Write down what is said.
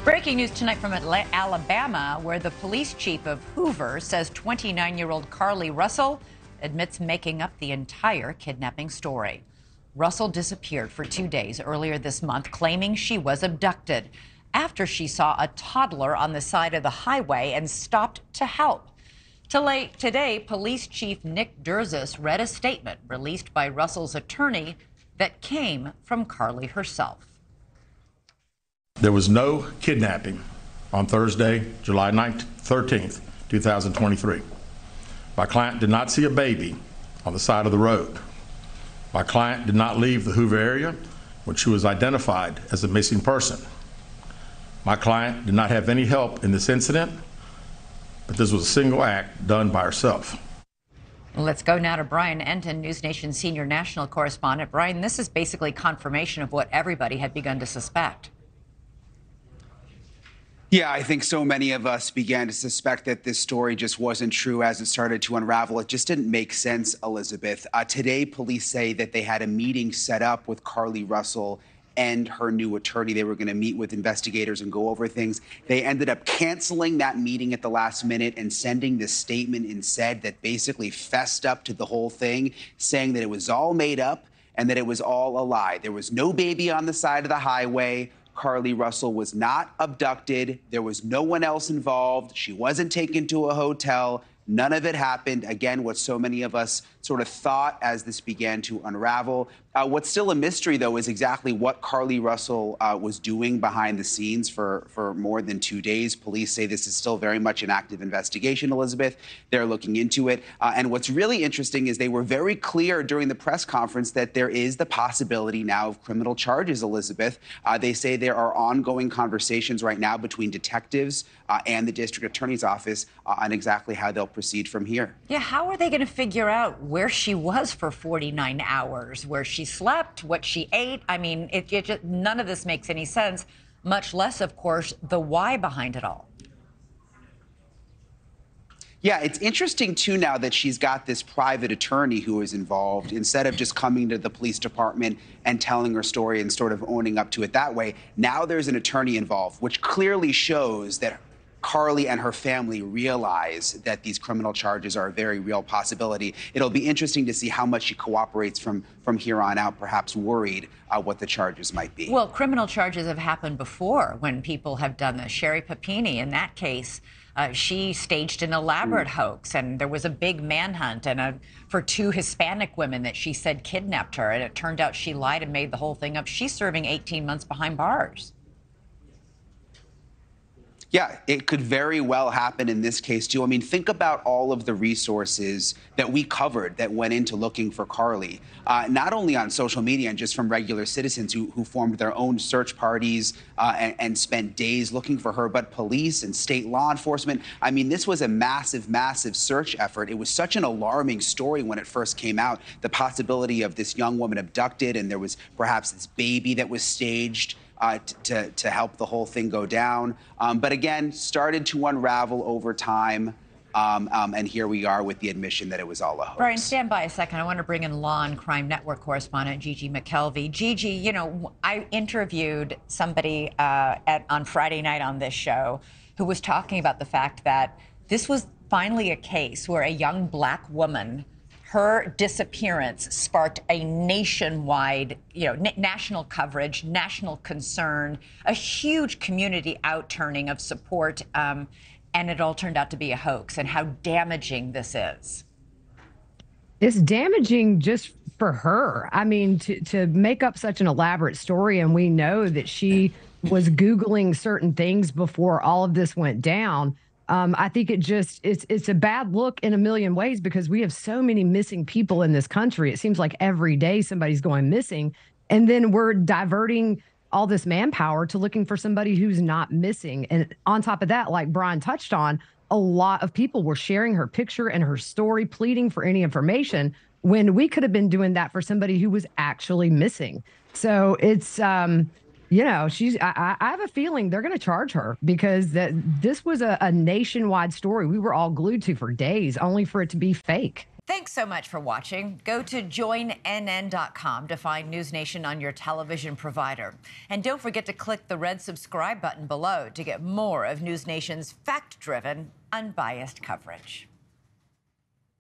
Breaking news tonight from Alabama, where the police chief of Hoover says 29-year-old Carlee Russell admits making up the entire kidnapping story. Russell disappeared for 2 days earlier this month, claiming she was abducted after she saw a toddler on the side of the highway and stopped to help. Today, Police Chief Nick Durzis read a statement released by Russell's attorney that came from Carlee herself. There was no kidnapping on Thursday, July 13th, 2023. My client did not see a baby on the side of the road. My client did not leave the Hoover area when she was identified as a missing person. My client did not have any help in this incident, but this was a single act done by herself. Let's go now to Brian Enton, NewsNation senior national correspondent. Brian, this is basically confirmation of what everybody had begun to suspect. Yeah, I think so many of us began to suspect that this story just wasn't true as it started to unravel. It just didn't make sense, Elizabeth. Today, police say that they had a meeting set up with Carlee Russell and her new attorney. They were going to meet with investigators and go over things. They ended up canceling that meeting at the last minute and sending this statement instead that basically fessed up to the whole thing, saying that it was all made up and that it was all a lie. There was no baby on the side of the highway. Carlee Russell was not abducted. There was no one else involved. She wasn't taken to a hotel. None of it happened. Again, what so many of us sort of thought as this began to unravel. What's still a mystery, though, is exactly what Carlee Russell was doing behind the scenes for more than 2 days. Police say this is still very much an active investigation, Elizabeth. They're looking into it. And what's really interesting is they were very clear during the press conference that there is the possibility now of criminal charges, Elizabeth. They say there are ongoing conversations right now between detectives and the district attorney's office on exactly how they'll proceed from here. Yeah, how are they going to figure out where she was for 49 hours, where she slept, what she ate? I mean, it just, none of this makes any sense, much less, of course, the why behind it all. Yeah, it's interesting, too, now that she's got this private attorney who is involved. Instead of just coming to the police department and telling her story and sort of owning up to it that way, now there's an attorney involved, which clearly shows that Carlee and her family realize that these criminal charges are a very real possibility. It'll be interesting to see how much she cooperates from here on out, perhaps worried what the charges might be. Well, criminal charges have happened before when people have done this. Sherry Papini, in that case, she staged an elaborate hoax, and there was a big manhunt for 2 Hispanic women that she said kidnapped her, and it turned out she lied and made the whole thing up. She's serving 18 months behind bars. Yeah, it could very well happen in this case, too. I mean, think about all of the resources that we covered that went into looking for Carlee, not only on social media and just from regular citizens who formed their own search parties and spent days looking for her, but police and state law enforcement. I mean, this was a massive, massive search effort. It was such an alarming story when it first came out, the possibility of this young woman abducted, and there was perhaps this baby that was staged to help the whole thing go down. But again, started to unravel over time. And here we are with the admission that it was all a hoax. Brian, stand by a second. I want to bring in Law and Crime Network correspondent Gigi McKelvey. Gigi, you know, I interviewed somebody on Friday night on this show who was talking about the fact that this was finally a case where a young Black woman, her disappearance sparked a nationwide, national coverage, national concern, a huge community outturning of support, and it all turned out to be a hoax, and how damaging this is. It's damaging just for her. I mean, to make up such an elaborate story, and we know that she was Googling certain things before all of this went down. I think it's a bad look in a million ways because we have so many missing people in this country. It seems like every day somebody's going missing, and then we're diverting all this manpower to looking for somebody who's not missing. And on top of that, like Brian touched on, a lot of people were sharing her picture and her story, pleading for any information when we could have been doing that for somebody who was actually missing. So it's, I have a feeling they're going to charge her because this was a nationwide story we were all glued to for days, only for it to be fake. Thanks so much for watching. Go to joinnn.com to find NewsNation on your television provider. And don't forget to click the red subscribe button below to get more of NewsNation's fact-driven, unbiased coverage.